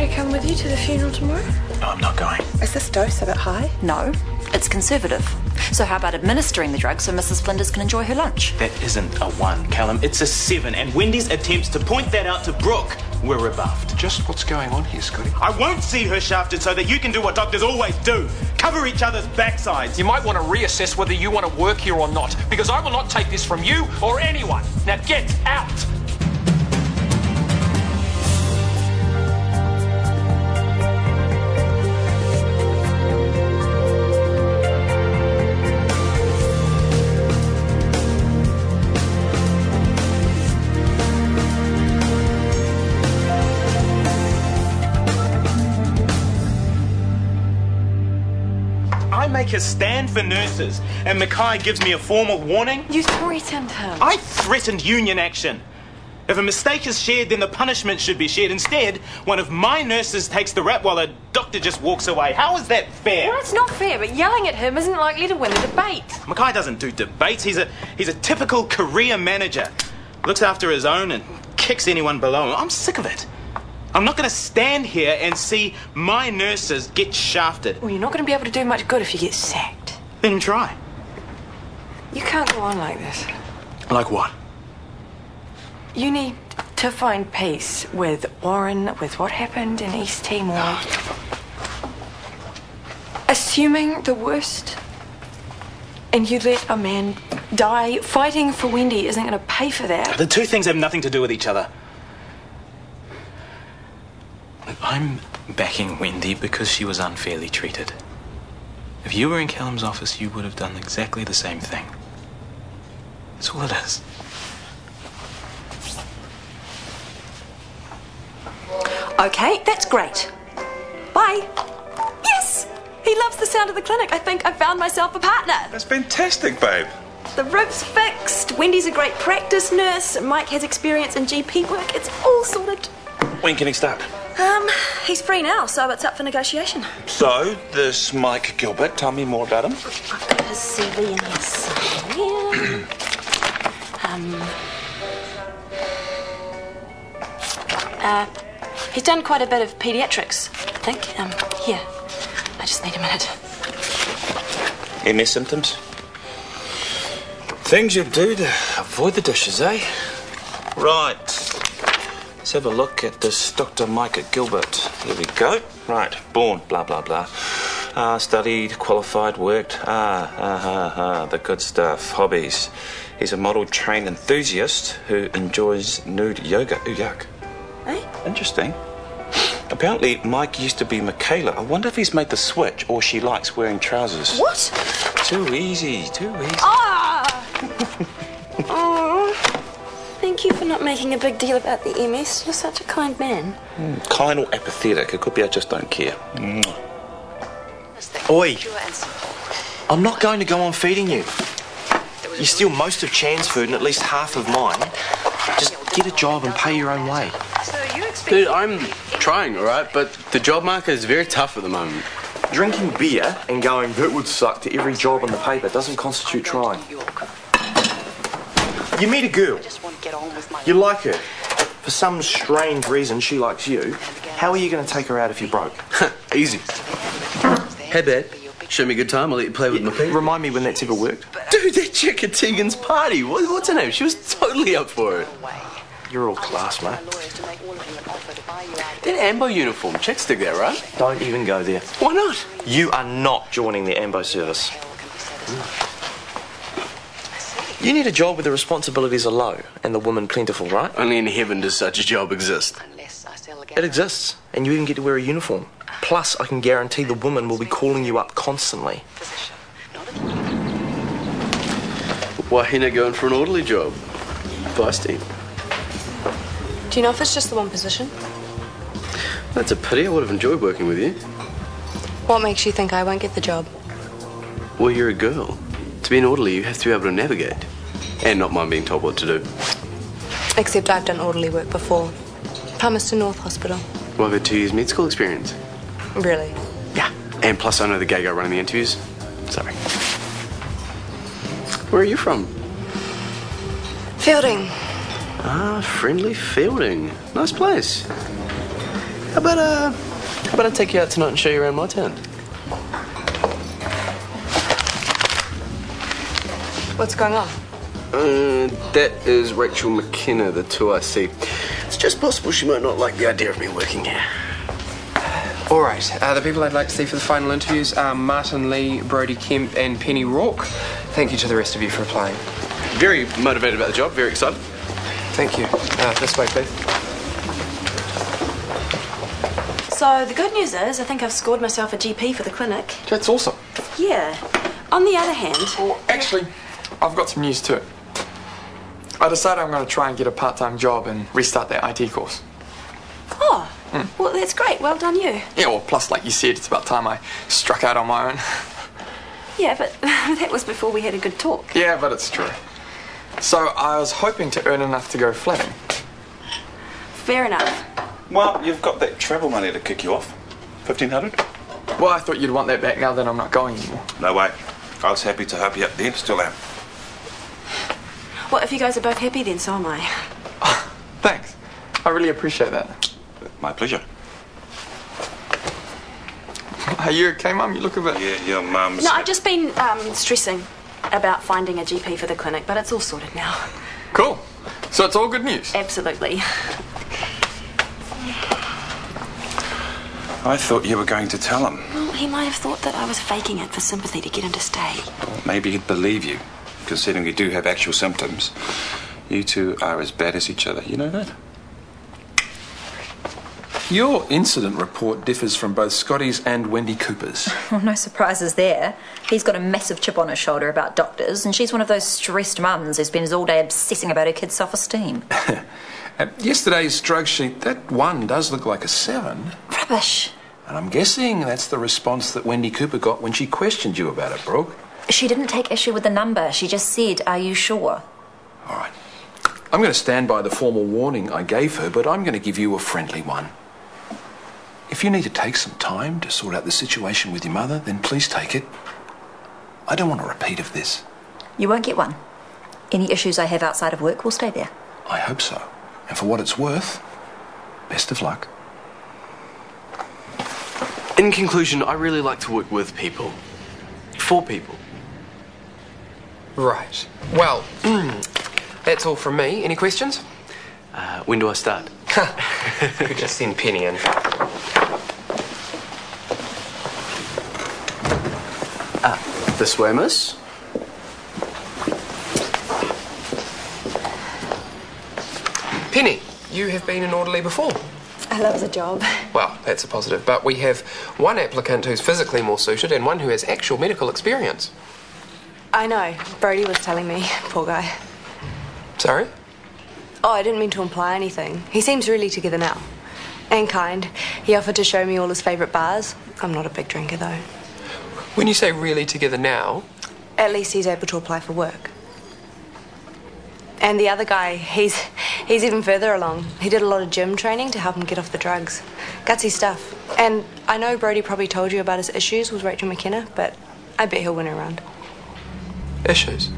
I come with you to the funeral tomorrow? No, I'm not going. Is this dose a bit high? No, it's conservative. So how about administering the drug so Mrs. Flinders can enjoy her lunch? That isn't a 1, Callum. It's a 7. And Wendy's attempts to point that out to Brooke were rebuffed. Just what's going on here, Scotty? I won't see her shafted so that you can do what doctors always do. Cover each other's backsides. You might want to reassess whether you want to work here or not, because I will not take this from you or anyone. Now get out! I make a stand for nurses, and Mackay gives me a formal warning. You threatened him. I threatened union action. If a mistake is shared, then the punishment should be shared. Instead, one of my nurses takes the rap while a doctor just walks away. How is that fair? Well, it's not fair, but yelling at him isn't likely to win the debate. Mackay doesn't do debates. He's a typical career manager. Looks after his own and kicks anyone below him. I'm sick of it. I'm not going to stand here and see my nurses get shafted. Well, you're not going to be able to do much good if you get sacked. Then try. You can't go on like this. Like what? You need to find peace with Warren, with what happened in East Timor. Assuming the worst, and you let a man die fighting for Wendy isn't going to pay for that. The two things have nothing to do with each other. I'm backing Wendy because she was unfairly treated. If you were in Callum's office, you would have done exactly the same thing. That's all it is. Okay, that's great. Bye. Yes! He loves the sound of the clinic. I think I found myself a partner. That's fantastic, babe. The roof's fixed. Wendy's a great practice nurse. Mike has experience in GP work. It's all sorted. When can he start? He's free now, so it's up for negotiation. So, this Mike Gilbert, tell me more about him. I've got his CV in here somewhere. He's done quite a bit of pediatrics, I think. Here. I just need a minute. MS symptoms? Things you do to avoid the dishes, eh? Right. Let's have a look at this Dr. Mike Gilbert. Here we go. Right. Born, blah, blah, blah. Studied, qualified, worked. The good stuff. Hobbies. He's a model trained enthusiast who enjoys nude yoga. Ooh, yuck. Eh? Interesting. Apparently, Mike used to be Michaela. I wonder if he's made the switch or she likes wearing trousers. What? Too easy, too easy. Ah! Oh, thank you for not making a big deal about the MS. You're such a kind man. Kind or apathetic. It could be I just don't care. Oi! I'm not going to go on feeding you. You steal most of Chan's food and at least half of mine. Just get a job and pay your own way. Dude, I'm trying, alright? But the job market is very tough at the moment. Drinking beer and going, that would suck, to every job on the paper doesn't constitute trying. You meet a girl. You like her. For some strange reason, she likes you. How are you going to take her out if you're broke? Easy. Hey, babe. Show me a good time, I'll let you play with my pig. Remind me when that's ever worked. Dude, that chick at Tegan's party. What's her name? She was totally up for it. You're all class, mate. That Ambo uniform, chicks dig that, right? Don't even go there. Why not? You are not joining the Ambo service. You need a job where the responsibilities are low and the woman plentiful, right? Only in heaven does such a job exist. It exists, and you even get to wear a uniform. Plus, I can guarantee the woman will be calling you up constantly. Why ain't I going for an orderly job? Feisty. Do you know if it's just the one position? That's a pity. I would have enjoyed working with you. What makes you think I won't get the job? Well, you're a girl. To be an orderly, you have to be able to navigate. And not mind being told what to do. Except I've done orderly work before. Palmerston North Hospital. Well, I've had 2 years med school experience. Really? Yeah. And plus, I know the gay guy running the interviews. Sorry. Where are you from? Fielding. Ah, friendly Fielding. Nice place. How about I take you out tonight and show you around my town? What's going on? That is Rachel McKenna, the 2IC. It's just possible she might not like the idea of me working here. All right, the people I'd like to see for the final interviews are Martin Lee, Brodie Kemp and Penny Rourke. Thank you to the rest of you for applying. Very motivated about the job, very excited. Thank you. This way, please. So the good news is I think I've scored myself a GP for the clinic. That's awesome. Yeah. On the other hand... Well, actually, I've got some news too. I decided I'm going to try and get a part-time job and restart that IT course. Oh, well, that's great. Well done, you. Yeah, well, plus, like you said, it's about time I struck out on my own. Yeah, but that was before we had a good talk. Yeah, but it's true. So I was hoping to earn enough to go flatting. Fair enough. Well, you've got that travel money to kick you off. 1,500? Well, I thought you'd want that back now that I'm not going anymore. No way. I was happy to help you up then, still am. Well, if you guys are both happy, then so am I. Thanks. I really appreciate that. My pleasure. Are you okay, Mum? You look a bit... Yeah, your mum's... No, I've just been stressing about finding a GP for the clinic, but it's all sorted now. Cool. So it's all good news? Absolutely. I thought you were going to tell him. Well, he might have thought that I was faking it for sympathy to get him to stay. Well, maybe he'd believe you, considering you do have actual symptoms. You two are as bad as each other, you know that? Your incident report differs from both Scotty's and Wendy Cooper's. Well, no surprises there. He's got a massive chip on his shoulder about doctors, and she's one of those stressed mums who spends all day obsessing about her kid's self-esteem. Yesterday's drug sheet, that 1 does look like a 7. Rubbish. And I'm guessing that's the response that Wendy Cooper got when she questioned you about it, Brooke. She didn't take issue with the number. She just said, "Are you sure?" All right. I'm going to stand by the formal warning I gave her, but I'm going to give you a friendly one. If you need to take some time to sort out the situation with your mother, then please take it. I don't want a repeat of this. You won't get one. Any issues I have outside of work will stay there. I hope so. And for what it's worth, best of luck. In conclusion, I really like to work with people. For people. Right. Well, that's all from me. Any questions? When do I start? Just send Penny in. This way, miss. Penny, you have been an orderly before. I love the job. Well, that's a positive. But we have one applicant who's physically more suited and one who has actual medical experience. I know. Brodie was telling me. Poor guy. Sorry? Oh, I didn't mean to imply anything. He seems really together now. And kind. He offered to show me all his favourite bars. I'm not a big drinker, though. When you say really together now... At least he's able to apply for work. And the other guy, he's even further along. He did a lot of gym training to help him get off the drugs. Gutsy stuff. And I know Brodie probably told you about his issues with Rachel McKenna, but I bet he'll win her around. Issues?